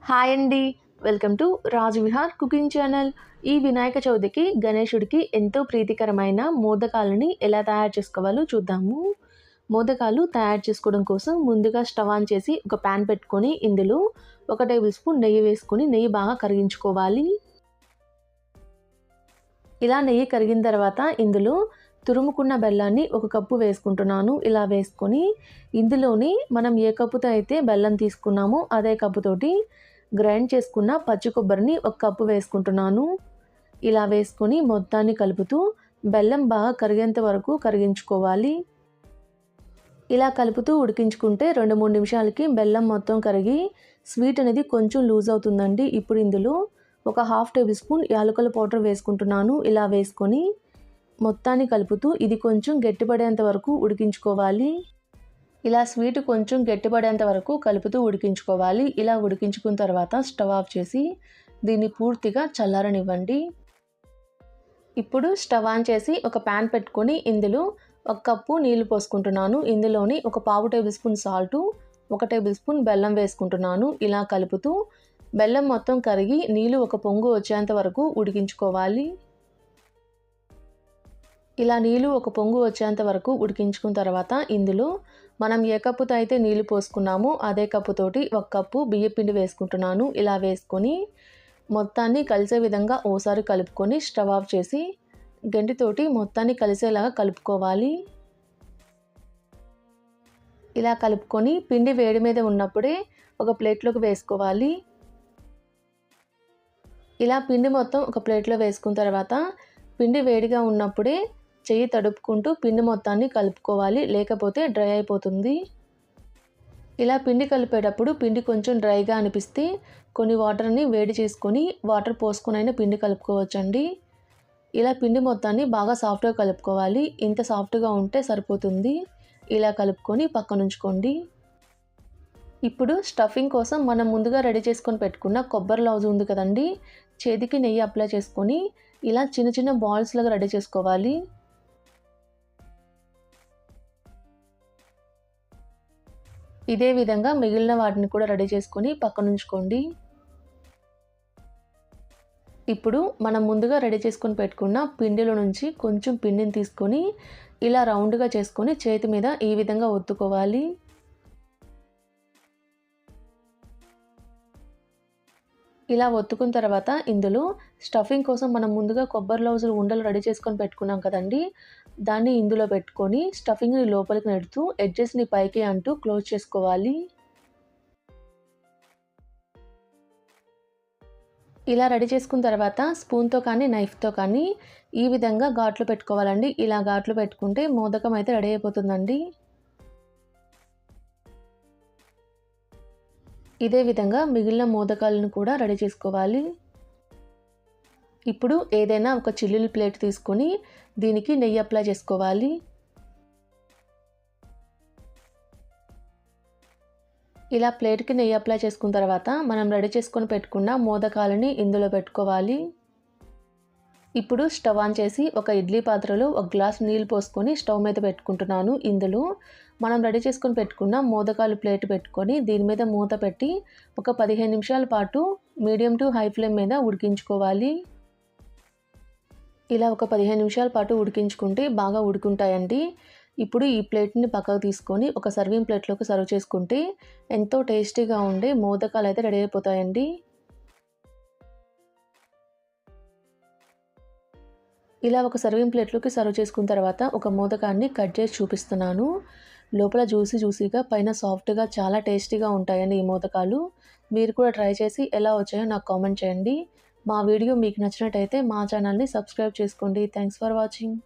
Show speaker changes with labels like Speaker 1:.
Speaker 1: Hi అండి. Welcome to Raj Vihar cooking channel. ఈ వినాయక చవితికి గణేశుడికి ఎంతో ప్రీతికరమైన మోదకాలని ఎలా తయారు చేసుకోవాలో చూద్దాము. మోదకాలు తయారు చేసుకోవడం కోసం ముందుగా స్టవ్ ఆన్ చేసి ఒక ప్యాన్ పెట్టుకొని ఇందులో 1 టేబుల్ స్పూన్ నెయ్యి వేసుకొని నెయ్యి బాగా కరిగించుకోవాలి. ఇలా నెయ్యి కరిగిన తర్వాత ఇందులో తురుముకున్న బెల్లాన్ని 1 కప్పు వేసుకుంటున్నాను. ఇలా వేసుకొని ఇందులోని మనం ఏ కప్పుతో అయితే బెల్లం తీసుకున్నామో అదే కప్పుతోటి గ్రైండ్ చేసుకున్న పచ్చి కొబ్బరిని 1 కప్పు వేసుకుంటున్నాను. ఇలా వేసుకొని మొత్తాన్ని కలుపుతూ బెల్లం బాగా కరిగేంత వరకు కరిగించుకోవాలి. ఇలా కలుపుతూ ఉడికించుకుంటే 2-3 నిమిషాలకి బెల్లం మొత్తం కరిగి స్వీట్ అనేది కొంచెం లూజ్ అవుతుందండి. ఇప్పుడు ఇందులో ఒక 1/2 టేబుల్ స్పూన్ యాలకుల పౌడర్ వేసుకుంటున్నాను. ఇలా వేసుకొని మొత్తాన్ని కలుపుతూ ఇది కొంచెం గట్టిపడేంత వరకు ఉడికించుకోవాలి. ఇలా స్వీట్ కొంచెం గట్టిపడేంత వరకు కలుపుతూ ఉడికించుకోవాలి. ఇలా ఉడికించుకున్న తర్వాత స్టవ్ ఆఫ్ చేసి దీన్ని పూర్తిగా చల్లారనివ్వండి. ఇప్పుడు స్టవ్ ఆన్ చేసి ఒక ప్యాన్ పెట్టుకొని ఇందులో 1 కప్పు నీళ్లు పోసుకుంటున్నాను. ఇందులోని ఒక 1/2 table spoon salt, 1 table spoon బెల్లం వేసుకుంటున్నాను. ఇలా కలుపుతూ బెల్లం మొత్తం కరిగి నీళ్లు ఒక పొంగు వచ్చేంత వరకు ఉడికించుకోవాలి. ఇలా నీళ్లు ఒక పొంగు వచ్చేంత వరకు ఉడికించుకున్న తర్వాత ఇందులో మనం ఏ కప్పుతో అయితే నీళ్లు పోసుకున్నామో అదే కప్పుతోటి 1 కప్పు బియ్యపిండి వేసుకుంటున్నాను. ఇలా వేసుకొని మొత్తాన్ని కలిసే విధంగా ఓసారి కలుపుకొని స్టవ్ ఆఫ్ చేసి గంటితోటి మొత్తాన్ని కలిసేలాగా కలుపుకోవాలి. ఇలా కలుపుకొని పిండి వేడి మీద ఉన్నప్పుడే ఒక ప్లేట్లోకి వేసుకోవాలి. ఇలా పిండి మొత్తం ఒక ప్లేట్లో వేసుకున్న తర్వాత పిండి వేడిగా ఉన్నప్పుడే చెయ్యి తడుపుకుంటూ పిండి మొత్తాన్ని కలుపుకోవాలి, లేకపోతే డ్రై అయిపోతుంది. ఇలా పిండి కలిపేటప్పుడు పిండి కొంచెం డ్రైగా అనిపిస్తే కొన్ని వాటర్ని వేడి చేసుకొని వాటర్ పోసుకొనైనా పిండి కలుపుకోవచ్చండి. ఇలా పిండి మొత్తాన్ని బాగా సాఫ్ట్గా కలుపుకోవాలి. ఇంత సాఫ్ట్గా ఉంటే సరిపోతుంది. ఇలా కలుపుకొని పక్కనుంచుకోండి. ఇప్పుడు స్టఫింగ్ కోసం మనం ముందుగా రెడీ చేసుకొని పెట్టుకున్న కొబ్బరి లౌజ్ ఉంది కదండి, చేతికి నెయ్యి అప్లై చేసుకొని ఇలా చిన్న చిన్న బాల్స్ లాగా రెడీ చేసుకోవాలి. ఇదే విధంగా మిగిలిన వాటిని కూడా రెడీ చేసుకొని పక్కనుంచుకోండి. ఇప్పుడు మనం ముందుగా రెడీ చేసుకొని పెట్టుకున్న పిండిలో నుంచి కొంచెం పిండిని తీసుకొని ఇలా రౌండ్గా చేసుకొని చేతి మీద ఈ విధంగా ఒత్తుకోవాలి. ఇలా ఒత్తుకున్న తర్వాత ఇందులో స్టఫింగ్ కోసం మనం ముందుగా కొబ్బరి లౌజులు ఉండలు రెడీ చేసుకొని పెట్టుకున్నాం కదండి, దాన్ని ఇందులో పెట్టుకొని స్టఫింగ్ని లోపలికి నెడుతూ ఎడ్జెస్ని పైకి అంటూ క్లోజ్ చేసుకోవాలి. ఇలా రెడీ చేసుకున్న తర్వాత స్పూన్తో కానీ నైఫ్తో కానీ ఈ విధంగా ఘాట్లు పెట్టుకోవాలండి. ఇలా ఘాట్లు పెట్టుకుంటే మోదకం అయితే రెడీ అయిపోతుందండి. ఇదే విధంగా మిగిలిన మోదకాలను కూడా రెడీ చేసుకోవాలి. ఇప్పుడు ఏదైనా ఒక చిల్లులు ప్లేట్ తీసుకొని దీనికి నెయ్యి అప్లై చేసుకోవాలి. ఇలా ప్లేట్కి నెయ్యి అప్లై చేసుకున్న తర్వాత మనం రెడీ చేసుకొని పెట్టుకున్న మోదకాలని ఇందులో పెట్టుకోవాలి. ఇప్పుడు స్టవ్ ఆన్ చేసి ఒక ఇడ్లీ పాత్రలో 1 గ్లాస్ నీళ్ళు పోసుకొని స్టవ్ మీద పెట్టుకుంటున్నాను. ఇందులో మనం రెడీ చేసుకొని పెట్టుకున్న మోదకాలు ప్లేట్ పెట్టుకొని దీని మీద మూత పెట్టి ఒక 15 నిమిషాల పాటు మీడియం టు హై ఫ్లేమ్ మీద ఉడికించుకోవాలి. ఇలా ఒక 15 నిమిషాల పాటు ఉడికించుకుంటే బాగా ఉడుకుంటాయండి. ఇప్పుడు ఈ ప్లేట్ని పక్కకు తీసుకొని ఒక సర్వింగ్ ప్లేట్లోకి సర్వ్ చేసుకుంటే ఎంతో టేస్టీగా ఉండే మోదకాలు అయితే రెడీ అయిపోతాయండి. ఇలా ఒక సర్వింగ్ ప్లేట్లోకి సర్వ్ చేసుకున్న తర్వాత ఒక మోదకాన్ని కట్ చేసి చూపిస్తున్నాను. లోపల జ్యూసీగా పైన సాఫ్ట్గా చాలా టేస్టీగా ఉంటాయండి ఈ మోదకాలు. మీరు కూడా ట్రై చేసి ఎలా వచ్చాయో నాకు కామెంట్ చేయండి. మా వీడియో మీకు నచ్చినట్టయితే మా ఛానల్ని సబ్స్క్రైబ్ చేసుకోండి. Thanks for watching.